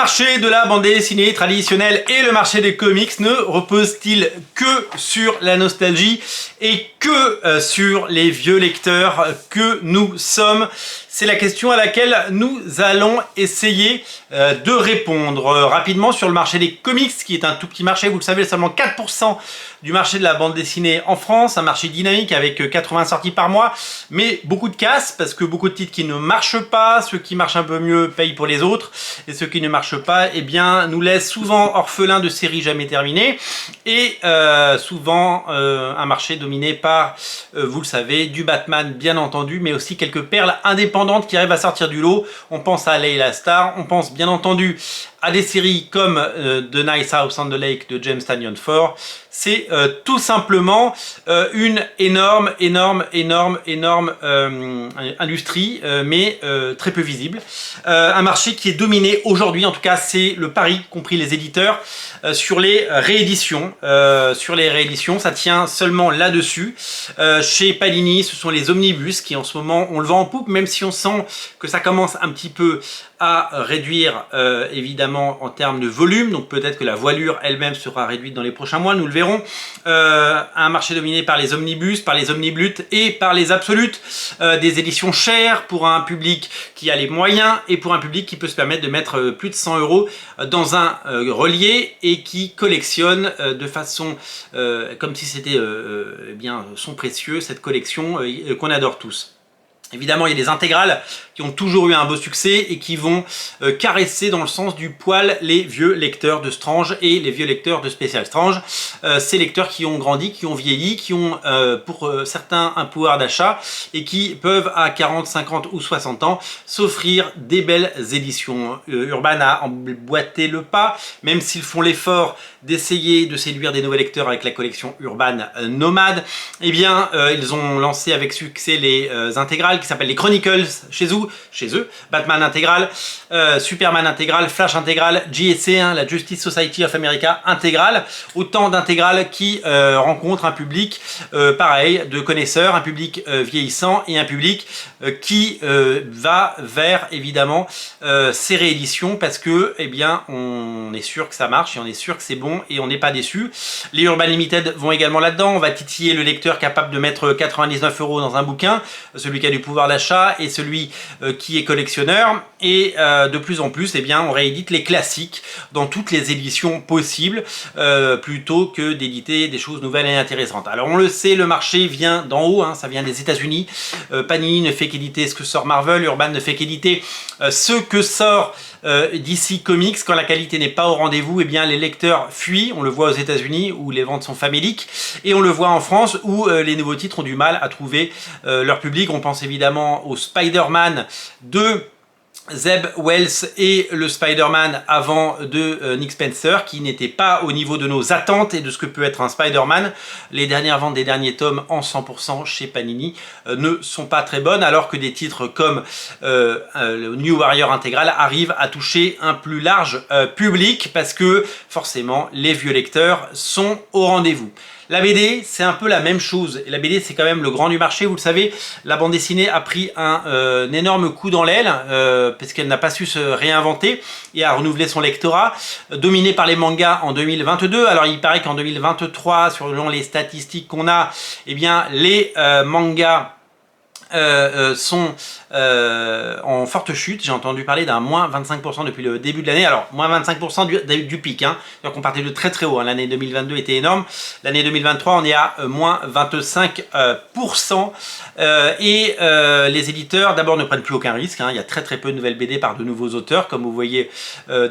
marché de la bande dessinée traditionnelle et le marché des comics ne repose-t-il que sur la nostalgie et que sur les vieux lecteurs que nous sommes? C'est la question à laquelle nous allons essayer de répondre rapidement sur le marché des comics, qui est un tout petit marché, vous le savez, seulement 4% du marché de la bande dessinée en France, un marché dynamique avec 80 sorties par mois, mais beaucoup de casse, parce que beaucoup de titres qui ne marchent pas, ceux qui marchent un peu mieux payent pour les autres, et ceux qui ne marchent pas, eh bien, nous laissent souvent orphelins de séries jamais terminées, et souvent un marché dominé par, vous le savez, du Batman bien entendu, mais aussi quelques perles indépendantes qui arrivent à sortir du lot. On pense à Layla Starr, on pense bien entendu à des séries comme The Nice House on the Lake de James Tynion IV. C'est tout simplement une énorme industrie, mais très peu visible. Un marché qui est dominé aujourd'hui, en tout cas c'est le pari, compris les éditeurs, sur les rééditions. Ça tient seulement là-dessus. Chez Panini, ce sont les omnibus qui en ce moment, on le vend en poupe, même si on sent que ça commence un petit peu à réduire évidemment en termes de volume, donc peut-être que la voilure elle-même sera réduite dans les prochains mois, nous le verrons. Un marché dominé par les omnibus, par les omniblutes et par les absolutes, des éditions chères pour un public qui a les moyens et pour un public qui peut se permettre de mettre plus de 100 € dans un relié et qui collectionne de façon comme si c'était eh bien son précieux, cette collection qu'on adore tous. Évidemment, il y a des intégrales qui ont toujours eu un beau succès et qui vont caresser dans le sens du poil les vieux lecteurs de Strange et les vieux lecteurs de Special Strange. Ces lecteurs qui ont grandi, qui ont vieilli, qui ont pour certains un pouvoir d'achat et qui peuvent à 40, 50 ou 60 ans s'offrir des belles éditions. Urban a emboîté le pas, même s'ils font l'effort d'essayer de séduire des nouveaux lecteurs avec la collection Urban Nomade. Eh bien, ils ont lancé avec succès les intégrales qui s'appellent les Chronicles chez eux, Batman intégral, Superman intégral, Flash intégral, JSA, la Justice Society of America intégral, autant d'intégrales qui rencontrent un public pareil, de connaisseurs, un public vieillissant et un public qui va vers évidemment ces rééditions parce que eh bien on est sûr que ça marche et on est sûr que c'est bon et on n'est pas déçu. Les Urban Limited vont également là-dedans, on va titiller le lecteur capable de mettre 99 € dans un bouquin, celui qui a du pouvoir d'achat et celui qui est collectionneur, et de plus en plus eh bien on réédite les classiques dans toutes les éditions possibles plutôt que d'éditer des choses nouvelles et intéressantes. Alors on le sait, le marché vient d'en haut, hein, ça vient des États-Unis. Panini ne fait qu'éditer ce que sort Marvel, Urban ne fait qu'éditer ce que sort DC Comics. Quand la qualité n'est pas au rendez-vous, eh bien les lecteurs fuient. On le voit aux États-Unis où les ventes sont faméliques et on le voit en France où les nouveaux titres ont du mal à trouver leur public. On pense évidemment au Spider-Man de Zeb Wells et le Spider-Man avant de Nick Spencer qui n'était pas au niveau de nos attentes et de ce que peut être un Spider-Man. Les dernières ventes des derniers tomes en 100% chez Panini ne sont pas très bonnes, alors que des titres comme le New Warrior intégral arrivent à toucher un plus large public parce que forcément les vieux lecteurs sont au rendez-vous. La BD, c'est un peu la même chose. Et la BD, c'est quand même le grand du marché. Vous le savez, la bande dessinée a pris un énorme coup dans l'aile parce qu'elle n'a pas su se réinventer et a renouvelé son lectorat, dominé par les mangas en 2022. Alors, il paraît qu'en 2023, selon les statistiques qu'on a, eh bien, les mangas sont en forte chute. J'ai entendu parler d'un moins 25% depuis le début de l'année. Alors, moins 25% du pic. Hein. Donc, on partait de très très haut. Hein. L'année 2022 était énorme. L'année 2023, on est à moins 25%. Et les éditeurs, d'abord, ne prennent plus aucun risque. Hein. Il y a très très peu de nouvelles BD par de nouveaux auteurs, comme vous voyez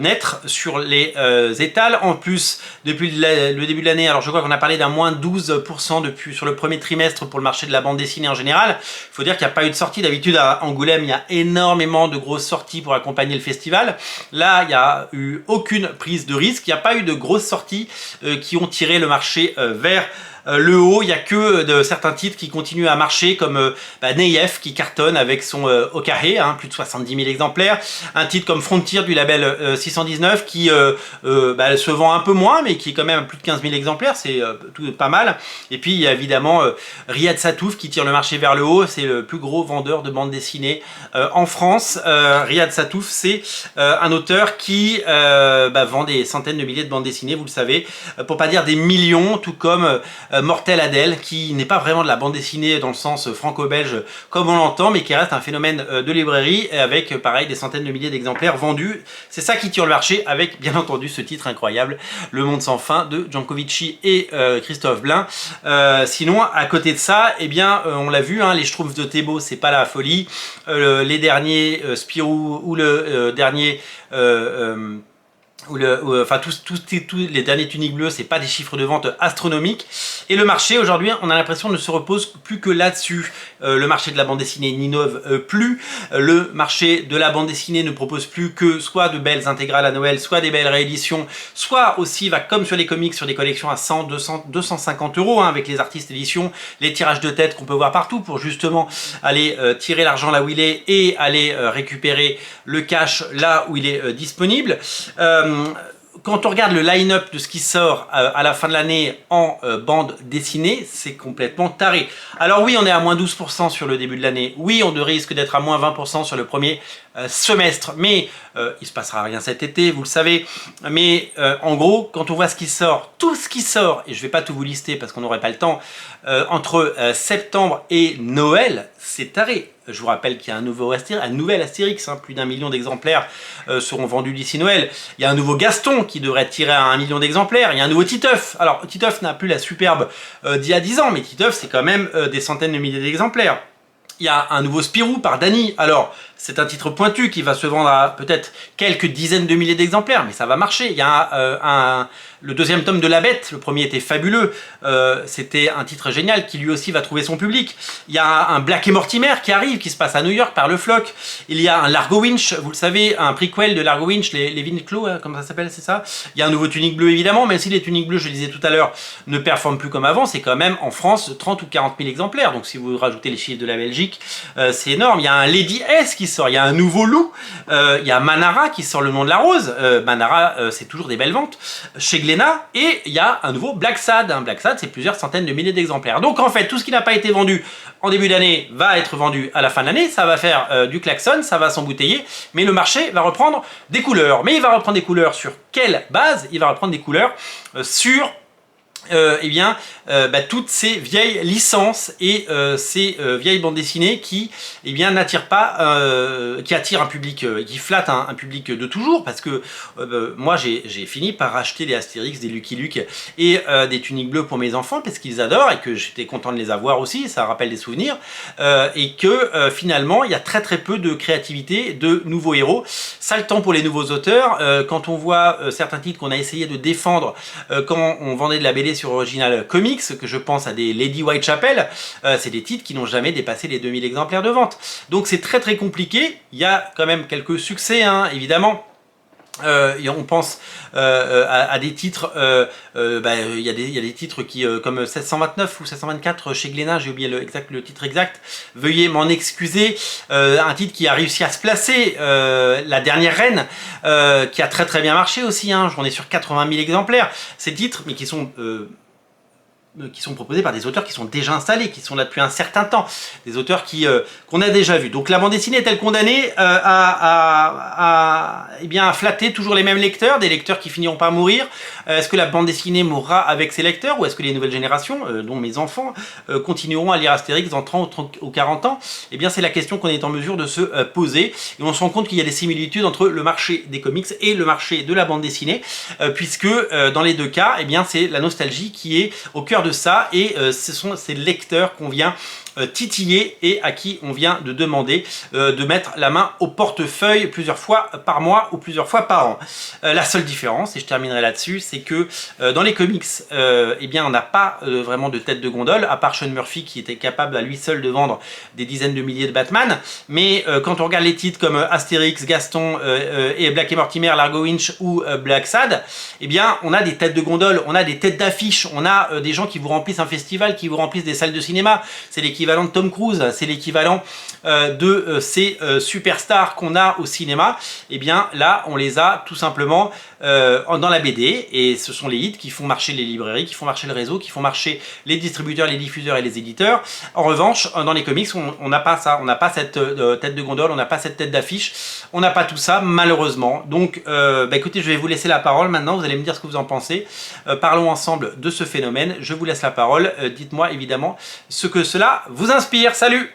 naître sur les étals. En plus, depuis le début de l'année, alors je crois qu'on a parlé d'un moins 12% depuis, sur le premier trimestre pour le marché de la bande dessinée en général. Il faut dire qu'il n'y a pas eu de sortie. D'habitude, à Angoulême, il y a énormément de grosses sorties pour accompagner le festival. Là, il n'y a eu aucune prise de risque. Il n'y a pas eu de grosses sorties qui ont tiré le marché vers le haut, il n'y a que de certains titres qui continuent à marcher, comme Neyef qui cartonne avec son Okahe, hein, plus de 70 000 exemplaires. Un titre comme Frontier du label 619 qui se vend un peu moins, mais qui est quand même à plus de 15 000 exemplaires, c'est pas mal. Et puis il y a évidemment Riyad Satouf qui tire le marché vers le haut, c'est le plus gros vendeur de bande dessinée en France. Riyad Satouf, c'est un auteur qui vend des centaines de milliers de bandes dessinées, vous le savez, pour pas dire des millions, tout comme Mortel Adèle, qui n'est pas vraiment de la bande dessinée dans le sens franco-belge comme on l'entend, mais qui reste un phénomène de librairie, avec pareil des centaines de milliers d'exemplaires vendus. C'est ça qui tire le marché, avec bien entendu ce titre incroyable, Le Monde sans fin de Jancovici et Christophe Blain. Sinon, à côté de ça, eh bien, on l'a vu, hein, les Schtroumpfs de Thébault, c'est pas la folie. Les derniers Spirou ou le dernier enfin tous les derniers tuniques bleues, c'est pas des chiffres de vente astronomiques. Et le marché aujourd'hui, on a l'impression ne se repose plus que là-dessus. Le marché de la bande dessinée n'innove plus. Le marché de la bande dessinée ne propose plus que soit de belles intégrales à Noël, soit des belles rééditions, soit aussi va comme sur les comics, sur des collections à 100, 200, 250 euros, hein, avec les artistes éditions, les tirages de tête qu'on peut voir partout pour justement aller tirer l'argent là où il est et aller récupérer le cash là où il est disponible. Quand on regarde le line-up de ce qui sort à la fin de l'année en bande dessinée, c'est complètement taré. Alors oui, on est à moins 12% sur le début de l'année. Oui, on risque d'être à moins 20% sur le premier semestre. Mais il se passera rien cet été, vous le savez. Mais en gros, quand on voit ce qui sort, tout ce qui sort, et je ne vais pas tout vous lister parce qu'on n'aurait pas le temps, entre septembre et Noël, c'est taré. Je vous rappelle qu'il y a un nouvel Astérix, hein, plus d'1 million d'exemplaires seront vendus d'ici Noël. Il y a un nouveau Gaston qui devrait tirer à 1 million d'exemplaires. Il y a un nouveau Titeuf. Alors, Titeuf n'a plus la superbe d'il y a 10 ans, mais Titeuf, c'est quand même des centaines de milliers d'exemplaires. Il y a un nouveau Spirou par Dany. Alors, c'est un titre pointu qui va se vendre à peut-être quelques dizaines de milliers d'exemplaires, mais ça va marcher. Il y a le deuxième tome de La Bête, le premier était fabuleux, c'était un titre génial qui lui aussi va trouver son public. Il y a un Black et Mortimer qui arrive, qui se passe à New York par Le Flock. Il y a un Largo Winch, vous le savez, un prequel de Largo Winch, les Winclaw, hein, comme ça s'appelle, c'est ça. Il y a un nouveau Tunique Bleu évidemment, même si les Tuniques Bleues, je le disais tout à l'heure, ne performent plus comme avant, c'est quand même en France 30 ou 40 000 exemplaires. Donc si vous rajoutez les chiffres de la Belgique, c'est énorme. Il y a un Lady S qui sort, il y a un nouveau Loup, il y a Manara qui sort Le Nom de la Rose. Manara, c'est toujours des belles ventes chez Glénat. Et il y a un nouveau Black Sad. Black Sad, c'est plusieurs centaines de milliers d'exemplaires. Donc en fait, tout ce qui n'a pas été vendu en début d'année va être vendu à la fin de l'année. Ça va faire du klaxon, ça va s'embouteiller. Mais le marché va reprendre des couleurs. Mais il va reprendre des couleurs sur quelle base? Il va reprendre des couleurs sur toutes ces vieilles licences et ces vieilles bandes dessinées qui n'attirent pas, qui attirent un public, qui flattent un public de toujours, parce que moi j'ai fini par acheter des Astérix, des Lucky Luke et des Tuniques Bleues pour mes enfants parce qu'ils adorent et que j'étais content de les avoir aussi, ça rappelle des souvenirs, et que finalement il y a très peu de créativité, de nouveaux héros. Ça le temps pour les nouveaux auteurs. Quand on voit certains titres qu'on a essayé de défendre quand on vendait de la BD sur Original Comics, que je pense à des Lady Whitechapel, c'est des titres qui n'ont jamais dépassé les 2000 exemplaires de vente. Donc c'est très compliqué. Il y a quand même quelques succès, hein, évidemment. On pense à des titres, il y a des titres qui, comme 729 ou 724 chez Glénat, j'ai oublié le titre exact, veuillez m'en excuser, un titre qui a réussi à se placer, La Dernière Reine, qui a très bien marché aussi, hein, j'en ai sur 80 000 exemplaires, ces titres, mais qui sont proposés par des auteurs qui sont déjà installés, qui sont là depuis un certain temps, des auteurs qu'on a déjà vus. Donc la bande dessinée est-elle condamnée à flatter toujours les mêmes lecteurs, des lecteurs qui finiront par mourir? Est-ce que la bande dessinée mourra avec ses lecteurs, ou est-ce que les nouvelles générations, dont mes enfants, continueront à lire Astérix dans 30 ou 40 ans? Eh bien c'est la question qu'on est en mesure de se poser, et on se rend compte qu'il y a des similitudes entre le marché des comics et le marché de la bande dessinée, puisque dans les deux cas, eh bien c'est la nostalgie qui est au cœur de ça, et ce sont ces lecteurs qu'on vient titiller et à qui on vient de demander de mettre la main au portefeuille plusieurs fois par mois ou plusieurs fois par an. La seule différence, et je terminerai là-dessus, c'est que dans les comics, on n'a pas vraiment de tête de gondole, à part Sean Murphy qui était capable à lui seul de vendre des dizaines de milliers de Batman. Mais quand on regarde les titres comme Astérix, Gaston et Black et Mortimer, Largo Winch ou Black Sad, on a des têtes de gondole, on a des têtes d'affiche, on a des gens qui vous remplissent un festival, qui vous remplissent des salles de cinéma. C'est l'équivalent de Tom Cruise, c'est l'équivalent de ces superstars qu'on a au cinéma. Et bien là, on les a tout simplement dans la BD, et ce sont les hits qui font marcher les librairies, qui font marcher le réseau, qui font marcher les distributeurs, les diffuseurs et les éditeurs. En revanche, dans les comics, on n'a pas ça, on n'a pas cette tête de gondole, on n'a pas cette tête d'affiche, on n'a pas tout ça malheureusement. Donc écoutez, je vais vous laisser la parole maintenant, vous allez me dire ce que vous en pensez. Parlons ensemble de ce phénomène, je vous laisse la parole, dites-moi évidemment ce que cela vous inspire. Salut!